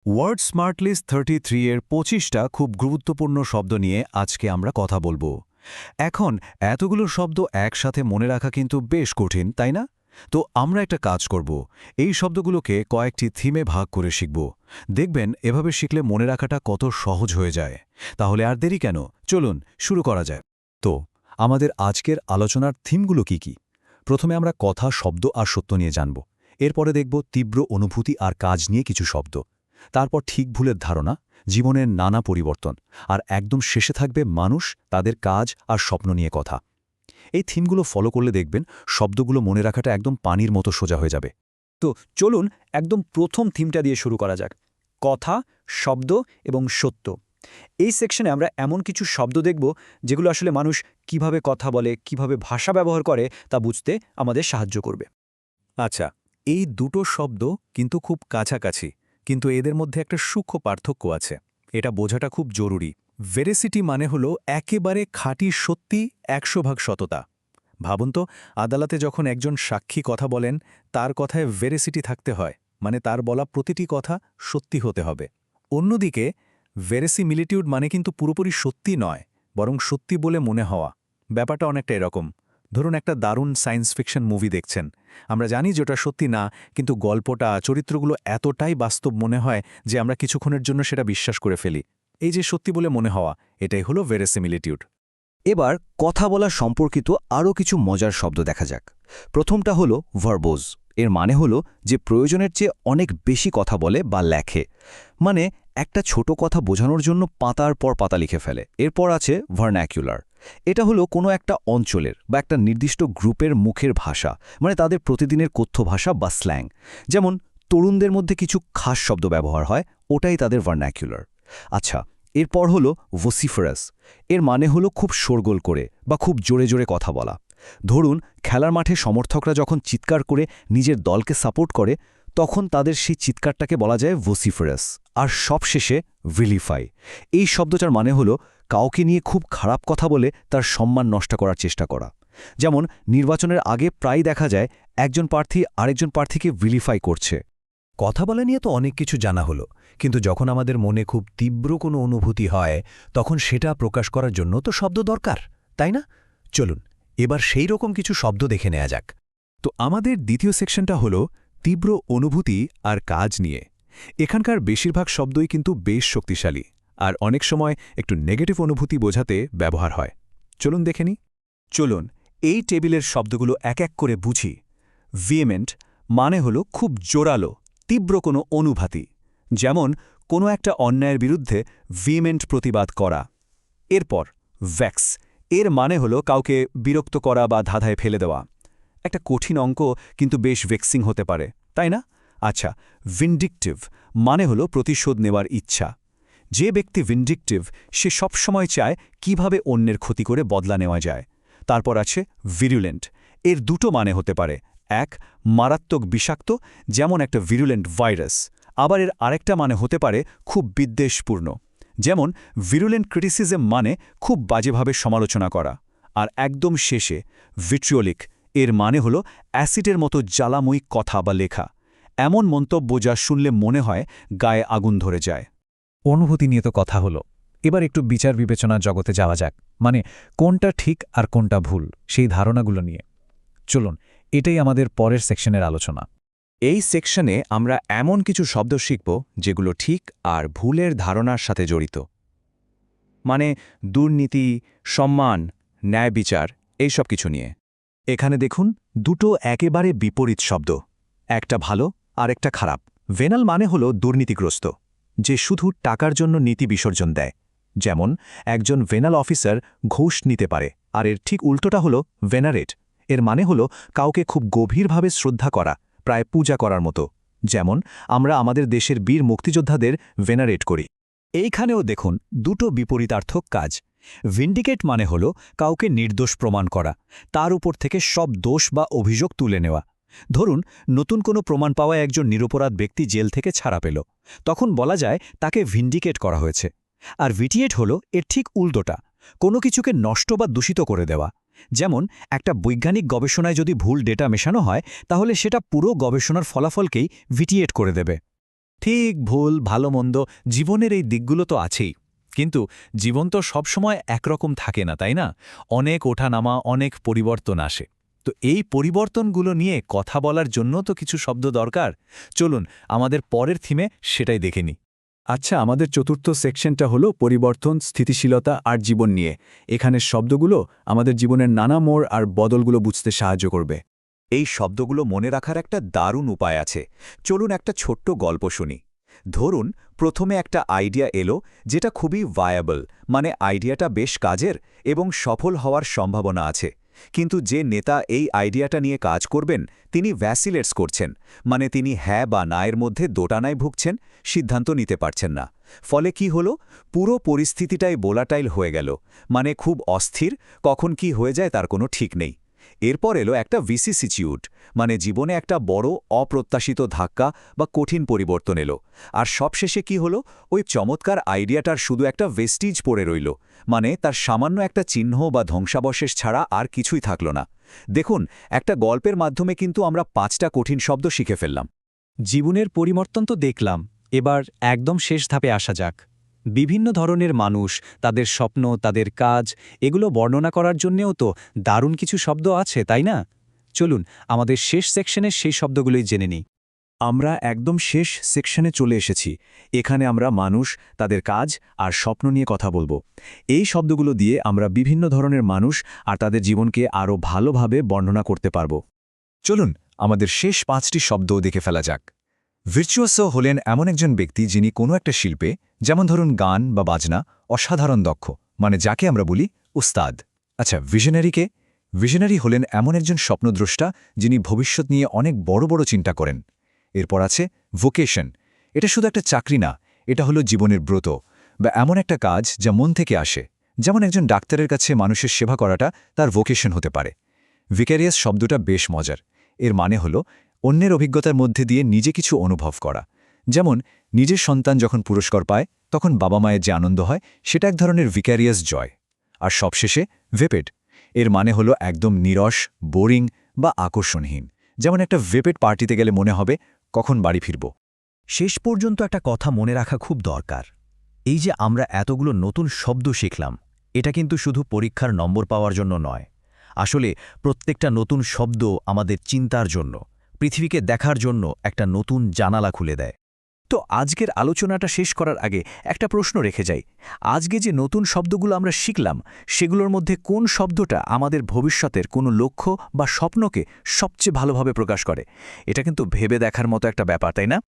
Word স্মার্টলিস্ট 33 এর 25টা খুব গুরুত্বপূর্ণ শব্দ নিয়ে আজকে আমরা কথা বলবো। এখন এতগুলো শব্দ একসাথে মনে রাখা কিন্তু বেশ কঠিন, তাই না? তো আমরা একটা কাজ করব, এই শব্দগুলোকে কয়েকটি থিমে ভাগ করে শিখব। দেখবেন এভাবে শিখলে মনে রাখাটা কত সহজ হয়ে যায়। তাহলে আর দেরি কেন, চলুন শুরু করা যায়। তো আমাদের আজকের আলোচনার থিমগুলো কি কি? প্রথমে আমরা কথা, শব্দ আর সত্য নিয়ে জানব। এরপরে দেখব তীব্র অনুভূতি আর কাজ নিয়ে কিছু শব্দ। তারপর ঠিক ভুলের ধারণা, জীবনের নানা পরিবর্তন, আর একদম শেষে থাকবে মানুষ, তাদের কাজ আর স্বপ্ন নিয়ে কথা। এই থিমগুলো ফলো করলে দেখবেন শব্দগুলো মনে রাখাটা একদম পানির মতো সোজা হয়ে যাবে। তো চলুন একদম প্রথম থিমটা দিয়ে শুরু করা যাক। কথা, শব্দ এবং সত্য। এই সেকশনে আমরা এমন কিছু শব্দ দেখব যেগুলো আসলে মানুষ কিভাবে কথা বলে, কিভাবে ভাষা ব্যবহার করে তা বুঝতে আমাদের সাহায্য করবে। আচ্ছা, এই দুটো শব্দ কিন্তু খুব কাছাকাছি, কিন্তু এদের মধ্যে একটা সূক্ষ্ম পার্থক্য আছে। এটা বোঝাটা খুব জরুরি। ভেরিসিটি মানে হলো একেবারে খাঁটি সত্যি, 100% সততা। ভাবুন তো, আদালতে যখন একজন সাক্ষী কথা বলেন, তার কথায় ভেরিসিটি থাকতে হয়, মানে তার বলা প্রতিটি কথা সত্যি হতে হবে। অন্যদিকে ভেরিসিমিলিটিউড মানে কিন্তু পুরোপুরি সত্যি নয়, বরং সত্যি বলে মনে হওয়া। ব্যাপারটা অনেকটা এরকম। ধরুন একটা দারুণ সায়েন্স ফিকশন মুভি দেখছেন। আমরা জানি যে ওটা সত্যি না, কিন্তু গল্পটা, চরিত্রগুলো এতটাই বাস্তব মনে হয় যে আমরা কিছুক্ষণের জন্য সেটা বিশ্বাস করে ফেলি। এই যে সত্যি বলে মনে হওয়া, এটাই হলো ভেরিসিমিলিটিউড। এবার কথা বলা সম্পর্কিত আরও কিছু মজার শব্দ দেখা যাক। প্রথমটা হলো ভার্বোজ। এর মানে হলো যে প্রয়োজনের চেয়ে অনেক বেশি কথা বলে বা লেখে। মানে একটা ছোট কথা বোঝানোর জন্য পাতার পর পাতা লিখে ফেলে। এরপর আছে ভার্নাকুলার। এটা হলো কোনো একটা অঞ্চলের বা একটা নির্দিষ্ট গ্রুপের মুখের ভাষা, মানে তাদের প্রতিদিনের কথ্য ভাষা বা স্ল্যাং। যেমন তরুণদের মধ্যে কিছু খাস শব্দ ব্যবহার হয়, ওটাই তাদের ভার্নাকুলার। আচ্ছা, এরপর হলো ভোসিফারাস। এর মানে হলো খুব শোরগোল করে বা খুব জোরে জোরে কথা বলা। ধরুন খেলার মাঠে সমর্থকরা যখন চিৎকার করে নিজের দলকে সাপোর্ট করে, তখন তাদের সেই চিৎকারটাকে বলা যায় ভোসিফারাস। আর সবশেষে ভিলিফাই। এই শব্দটার মানে হলো কাউকে নিয়ে খুব খারাপ কথা বলে তার সম্মান নষ্ট করার চেষ্টা করা। যেমন নির্বাচনের আগে প্রায় দেখা যায় একজন প্রার্থী আরেকজন প্রার্থীকে ভিলিফাই করছে। কথা বলা নিয়ে তো অনেক কিছু জানা হলো, কিন্তু যখন আমাদের মনে খুব তীব্র কোনো অনুভূতি হয়, তখন সেটা প্রকাশ করার জন্য তো শব্দ দরকার, তাই না? চলুন এবার সেই রকম কিছু শব্দ দেখে নেওয়া যাক। তো আমাদের দ্বিতীয় সেকশনটা হলো তীব্র অনুভূতি আর কাজ নিয়ে। এখানকার বেশিরভাগ শব্দই কিন্তু বেশ শক্তিশালী, আর অনেক সময় একটু নেগেটিভ অনুভূতি বোঝাতে ব্যবহার হয়। চলুন দেখে নিই। চলুন এই টেবিলের শব্দগুলো এক এক করে বুঝি। ভিয়েমেন্ট মানে হলো খুব জোরালো, তীব্র কোনো অনুভূতি। যেমন কোনো একটা অন্যায়ের বিরুদ্ধে ভিয়েমেন্ট প্রতিবাদ করা। এরপর ভ্যাক্স। এর মানে হলো কাউকে বিরক্ত করা বা ধাঁধায় ফেলে দেওয়া। একটা কঠিন অঙ্ক কিন্তু বেশ ভেক্সিং হতে পারে, তাই না? আচ্ছা, ভিন্ডিকটিভ মানে হলো প্রতিশোধ নেওয়ার ইচ্ছা। যে ব্যক্তি ভিন্ডিকটিভ, সে সবসময় চায় কিভাবে অন্যের ক্ষতি করে বদলা নেওয়া যায়। তারপর আছে ভিরুলেন্ট। এর দুটো মানে হতে পারে। এক, মারাত্মক বিষাক্ত, যেমন একটা ভিরুলেন্ট ভাইরাস। আবার এর আরেকটা মানে হতে পারে খুব বিদ্বেষপূর্ণ, যেমন ভিরুলেন্ট ক্রিটিসিজম মানে খুব বাজেভাবে সমালোচনা করা। আর একদম শেষে ভিট্রিওলিক। এর মানে হলো অ্যাসিডের মতো জ্বালাময়ী কথা বা লেখা। এমন মন্তব্য যা শুনলে মনে হয় গায়ে আগুন ধরে যায়। অনুভূতি নিয়ে তো কথা হলো, এবার একটু বিচার বিবেচনার জগতে যাওয়া যাক। মানে কোনটা ঠিক আর কোনটা ভুল, সেই ধারণাগুলো নিয়ে। চলুন, এটাই আমাদের পরের সেকশনের আলোচনা। এই সেকশনে আমরা এমন কিছু শব্দ শিখব যেগুলো ঠিক আর ভুলের ধারণার সাথে জড়িত। মানে দুর্নীতি, সম্মান, ন্যায় বিচার, এইসব কিছু নিয়ে। এখানে দেখুন দুটো একেবারে বিপরীত শব্দ, একটা ভালো আর একটা খারাপ। ভেনাল মানে হলো দুর্নীতিগ্রস্ত, যে শুধু টাকার জন্য নীতি বিসর্জন দেয়। যেমন একজন ভেনাল অফিসার ঘুষ নিতে পারে। আর এর ঠিক উল্টোটা হলো ভেনারেট। এর মানে হলো কাউকে খুব গভীরভাবে শ্রদ্ধা করা, প্রায় পূজা করার মতো। যেমন আমরা আমাদের দেশের বীর মুক্তিযোদ্ধাদের ভেনারেট করি। এইখানেও দেখুন দুটো বিপরীতার্থক কাজ। ভিন্ডিকেট মানে হলো কাউকে নির্দোষ প্রমাণ করা, তার উপর থেকে সব দোষ বা অভিযোগ তুলে নেওয়া। ধরুন নতুন কোনো প্রমাণ পাওয়া একজন নিরপরাধ ব্যক্তি জেল থেকে ছাড়া পেল, তখন বলা যায় তাকে ভিন্ডিকেট করা হয়েছে। আর ভিটিয়েট হলো এর ঠিক উল্টোটা, কোনো কিছুকে নষ্ট বা দূষিত করে দেওয়া। যেমন একটা বৈজ্ঞানিক গবেষণায় যদি ভুল ডেটা মেশানো হয়, তাহলে সেটা পুরো গবেষণার ফলাফলকেই ভিটিয়েট করে দেবে। ঠিক ভুল ভালো মন্দ জীবনের এই দিকগুলো তো আছেই, কিন্তু জীবন তো সবসময় একরকম থাকে না, তাই না? অনেক ওঠানামা, অনেক পরিবর্তন আসে। তো এই পরিবর্তনগুলো নিয়ে কথা বলার জন্য তো কিছু শব্দ দরকার। চলুন আমাদের পরের থিমে সেটাই দেখে নিই। আচ্ছা, আমাদের চতুর্থ সেকশনটা হলো পরিবর্তন, স্থিতিশীলতা আর জীবন নিয়ে। এখানের শব্দগুলো আমাদের জীবনের নানা মোড় আর বদলগুলো বুঝতে সাহায্য করবে। এই শব্দগুলো মনে রাখার একটা দারুণ উপায় আছে। চলুন একটা ছোট্ট গল্প শুনি। ধরুন প্রথমে একটা আইডিয়া এলো যেটা খুবই ভায়াবল, মানে আইডিয়াটা বেশ কাজের এবং সফল হওয়ার সম্ভাবনা আছে। কিন্তু যে নেতা এই আইডিয়াটা নিয়ে কাজ করবেন তিনি ভ্যাসিলেটস করছেন, মানে তিনি হ্যাঁ বা না এর মধ্যে দোটানায় ভুগছেন, সিদ্ধান্ত নিতে পারছেন না। ফলে কি হলো, পুরো পরিস্থিতিটাই ভোলাটাইল হয়ে গেল, মানে খুব অস্থির, কখন কি হয়ে যায় তার কোনো ঠিক নেই। এরপর এলো একটা ভিসিসিটিউড, মানে জীবনে একটা বড় অপ্রত্যাশিত ধাক্কা বা কঠিন পরিবর্তন এলো। আর সবশেষে কি হলো, ওই চমৎকার আইডিয়াটার শুধু একটা ভেস্টিজ পড়ে রইল, মানে তার সামান্য একটা চিহ্ন বা ধ্বংসাবশেষ ছাড়া আর কিছুই থাকল না। দেখুন, একটা গল্পের মাধ্যমে কিন্তু আমরা 5টা কঠিন শব্দ শিখে ফেললাম। জীবনের পরিবর্তন তো দেখলাম, এবার একদম শেষ ধাপে আসা যাক। বিভিন্ন ধরনের মানুষ, তাদের স্বপ্ন, তাদের কাজ, এগুলো বর্ণনা করার জন্যেও তো দারুণ কিছু শব্দ আছে, তাই না? চলুন আমাদের শেষ সেকশনের সেই শব্দগুলোই জেনে নিই। আমরা একদম শেষ সেকশনে চলে এসেছি। এখানে আমরা মানুষ, তাদের কাজ আর স্বপ্ন নিয়ে কথা বলবো। এই শব্দগুলো দিয়ে আমরা বিভিন্ন ধরনের মানুষ আর তাদের জীবনকে আরও ভালোভাবে বর্ণনা করতে পারব। চলুন আমাদের শেষ 5টি শব্দও দেখে ফেলা যাক। ভির্চুয়াসো হলেন এমন একজন ব্যক্তি যিনি কোনো একটা শিল্পে, যেমন ধরুন গান বা বাজনা, অসাধারণ দক্ষ, মানে যাকে আমরা বলি উস্তাদ। আচ্ছা, ভিশনারিকে? ভিশনারি হলেন এমন একজন স্বপ্নদ্রষ্টা যিনি ভবিষ্যৎ নিয়ে অনেক বড় বড় চিন্তা করেন। এরপর আছে ভোকেশন। এটা শুধু একটা চাকরি না, এটা হলো জীবনের ব্রত বা এমন একটা কাজ যা মন থেকে আসে। যেমন একজন ডাক্তারের কাছে মানুষের সেবা করাটা তার ভোকেশন হতে পারে। ভিক্যারিয়াস শব্দটা বেশ মজার। এর মানে হলো অন্যের অভিজ্ঞতার মধ্যে দিয়ে নিজে কিছু অনুভব করা। যেমন নিজের সন্তান যখন পুরস্কার পায় তখন বাবা মায়ের যে আনন্দ হয় সেটা এক ধরনের ভিক্যারিয়াস জয়। আর সবশেষে ভেপেড। এর মানে হলো একদম নিরস, বোরিং বা আকর্ষণহীন। যেমন একটা ভেপেড পার্টিতে গেলে মনে হবে কখন বাড়ি ফিরব। শেষ পর্যন্ত একটা কথা মনে রাখা খুব দরকার। এই যে আমরা এতগুলো নতুন শব্দ শিখলাম, এটা কিন্তু শুধু পরীক্ষার নম্বর পাওয়ার জন্য নয়। আসলে প্রত্যেকটা নতুন শব্দ আমাদের চিন্তার জন্য, পৃথিবীকে দেখার জন্য একটা নতুন জানালা খুলে দেয়। তো আজকের আলোচনাটা শেষ করার আগে একটা প্রশ্ন রেখে যাই। আজকে যে নতুন শব্দগুলো আমরা শিখলাম, সেগুলোর মধ্যে কোন শব্দটা আমাদের ভবিষ্যতের কোনো লক্ষ্য বা স্বপ্নকে সবচেয়ে ভালোভাবে প্রকাশ করে? এটা কিন্তু ভেবে দেখার মতো একটা ব্যাপার, তাই না?